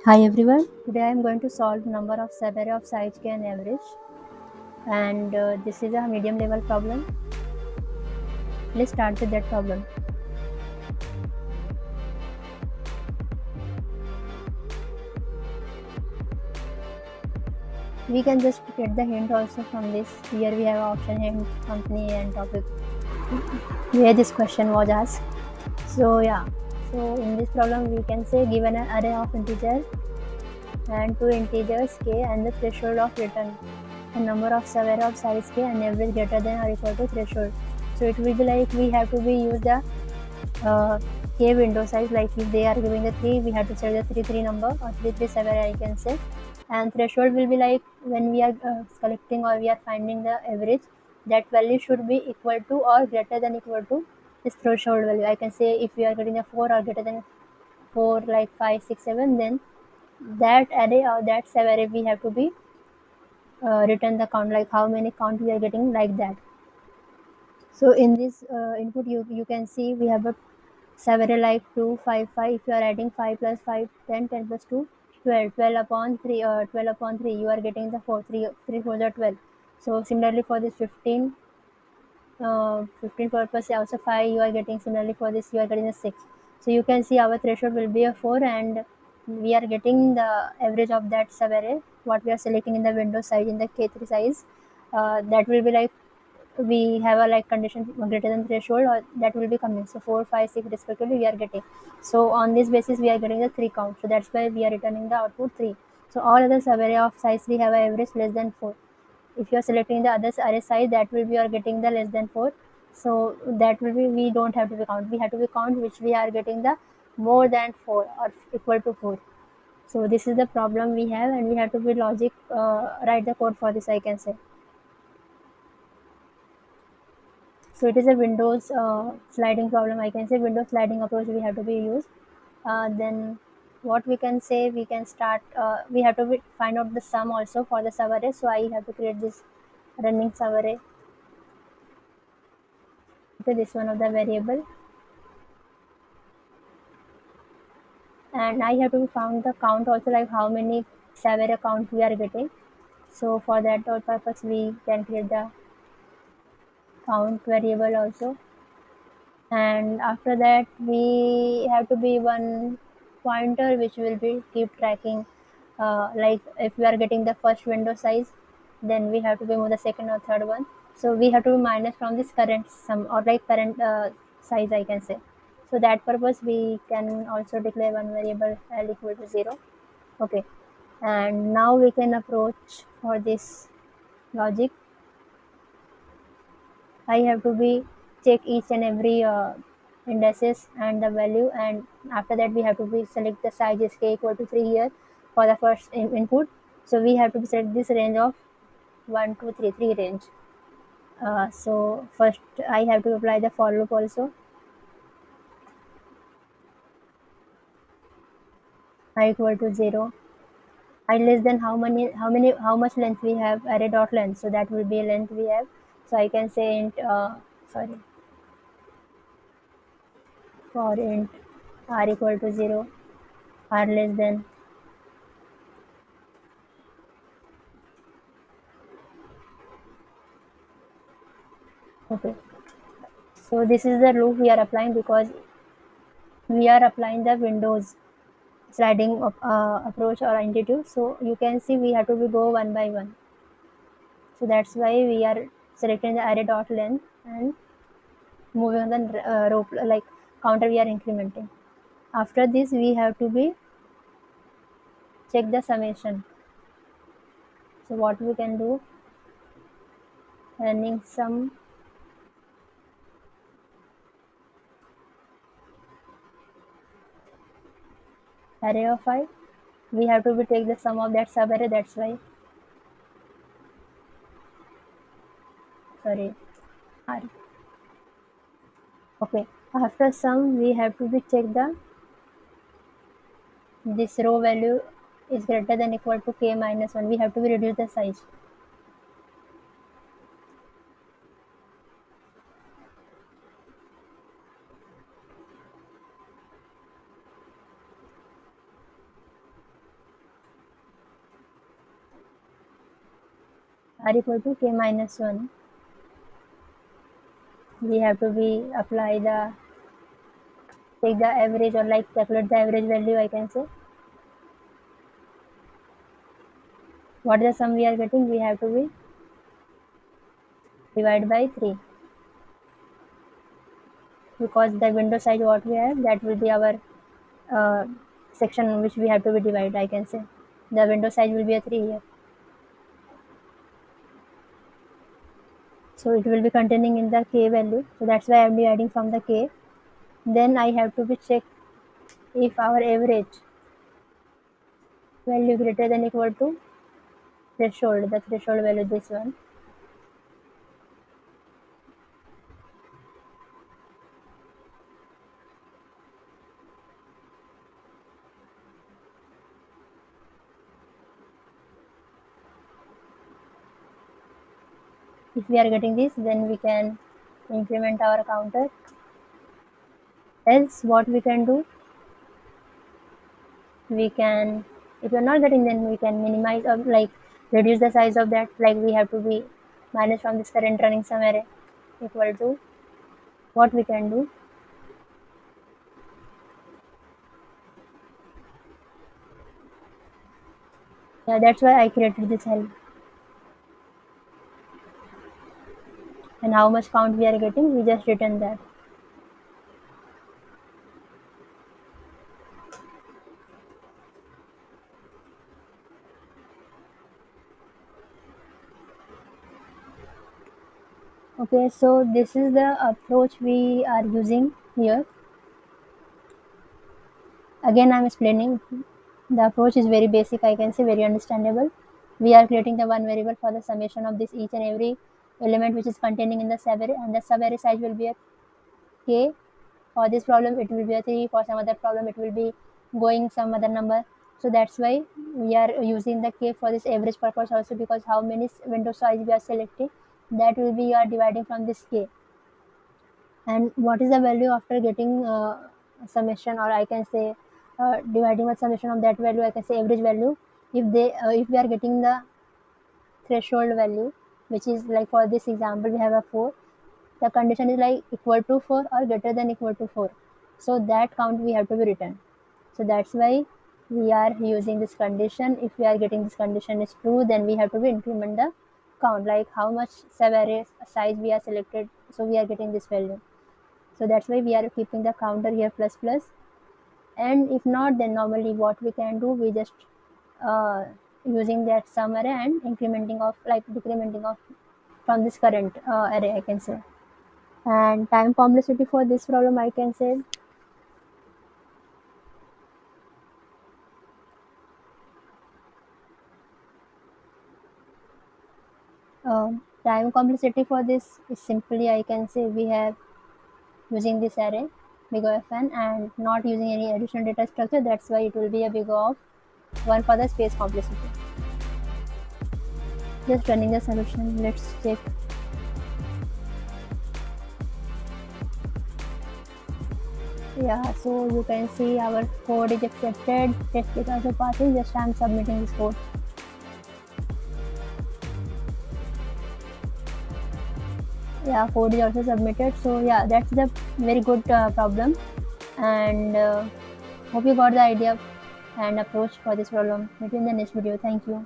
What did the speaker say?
Hi everyone. Today I am going to solve number of array of size k and average, and this is a medium level problem. Let's start with that problem. We can just get the hint also from this. Here we have option hint, company and topic where this question was asked. So yeah. So in this problem we can say given an array of integer and two integers k and the threshold of return. The number of array of size k and average greater than or equal to threshold. So it will be like we have to be use the uh, k window size, like if they are giving the 3 we have to set the 3 number or 337 I can say, and threshold will be like when we are collecting or we are finding the average, that value should be equal to or greater than equal to this threshold value. I can say if we are getting a 4 or greater than 4 like 5 6 7, then that array or that array we have to be return the count, like how many count we are getting, like that. So in this input you can see we have a several like 2, 5, 5. If you are adding 5 plus 5, 10, 10 plus 2, 12. 12 upon 3, 12 upon 3, you are getting the 4, 3, 3 4 are 12. So similarly for this 15, 15 purpose also 5, you are getting similarly for this, you are getting a 6. So you can see our threshold will be a 4, and we are getting the average of that subarray, what we are selecting in the window size in the K3 size. That will be like we have a like condition greater than threshold, or that will be coming, so 4 5 6 respectively we are getting. So on this basis we are getting the 3 count, so that's why we are returning the output 3. So all other array of size we have a average less than 4. If you are selecting the other array size, that will be you are getting the less than 4. So that will be we don't have to be count, we have to be count which we are getting the more than 4 or equal to 4. So this is the problem we have, and we have to be logic, write the code for this, I can say. So it is a Windows sliding problem, I can say. Windows sliding approach we have to be used. Then what we can say, we can start. We have to find out the sum also for the subarray. So I have to create this running subarray. Okay, this one of the variable, and I have to found the count also, like how many subarray count we are getting. So for that purpose, we can create the count variable also. And after that we have to be one pointer which will be keep tracking, like if we are getting the first window size, then we have to be move the second or third one. So we have to minus from this current sum, or like current size, I can say. So that purpose we can also declare one variable l equal to 0. Okay, and now we can approach for this logic. I have to be check each and every indices and the value, and after that we have to be select the size is k equal to 3 here for the first input. So we have to select this range of 1 2 3 3 range. So first I have to apply the for loop also. I equal to 0. I less than how much length we have, array dot length, so that will be length we have. So I can say int, sorry, for int r equal to 0, r less than. Okay, so this is the loop we are applying because we are applying the Windows sliding approach or intuitive. So you can see we have to be go one by one. So that's why we are selecting the array dot length and moving on the row, like counter we are incrementing. After this we have to be check the summation. So what we can do, running some array of 5, we have to be take the sum of that sub array, that's why, sorry, r. Okay, after sum we have to be check the this row value is greater than equal to k minus 1, we have to reduce the size. r equal to k minus 1. We have to be apply the take the average or like calculate the average value, I can say. What is the sum we are getting? We have to be divide by 3, because the window size what we have, that will be our uh, section which we have to be divided, I can say. The window size will be a 3 here. So it will be containing in the k value. So that's why I am dividing from the k. Then I have to be check if our average value greater than equal to threshold, the threshold value, this one. If we are getting this, then we can increment our counter. Else what we can do, we can, if you're not getting, then we can minimize or like reduce the size of that, like we have to be minus from this current running sum array equal to what we can do. Yeah, that's why I created this help. And how much count we are getting, we just written that. Okay, so this is the approach we are using here. Again, I'm explaining. The approach is very basic, I can say, very understandable. We are creating the one variable for the summation of this each and every element which is containing in the subarray, and the subarray size will be a k. For this problem, it will be a 3. For some other problem, it will be going some other number. So that's why we are using the k for this average purpose also, because how many window size we are selecting, that will be are dividing from this k. And what is the value after getting summation, or I can say dividing by summation of that value, I can say average value. If we are getting the threshold value, which is like for this example we have a 4, the condition is like equal to 4 or greater than equal to 4, so that count we have to be written. So that's why we are using this condition. If we are getting this condition is true, then we have to be increment the count, like how much sub array size we are selected, so we are getting this value. So that's why we are keeping the counter here plus plus. And if not, then normally what we can do, we just uh, using that sum array and incrementing of like decrementing of from this current array, I can say. And time complexity for this problem, I can say, time complexity for this is simply, I can say, we have using this array big O of n and not using any additional data structure. That's why it will be a big O of 1 for the space complexity. Just running the solution, let's check. Yeah, so you can see our code is accepted, test is also passing, just I'm submitting this code. Yeah, code is also submitted. So yeah, that's the very good problem, and hope you got the idea and approach for this problem. Meet you in the next video. Thank you.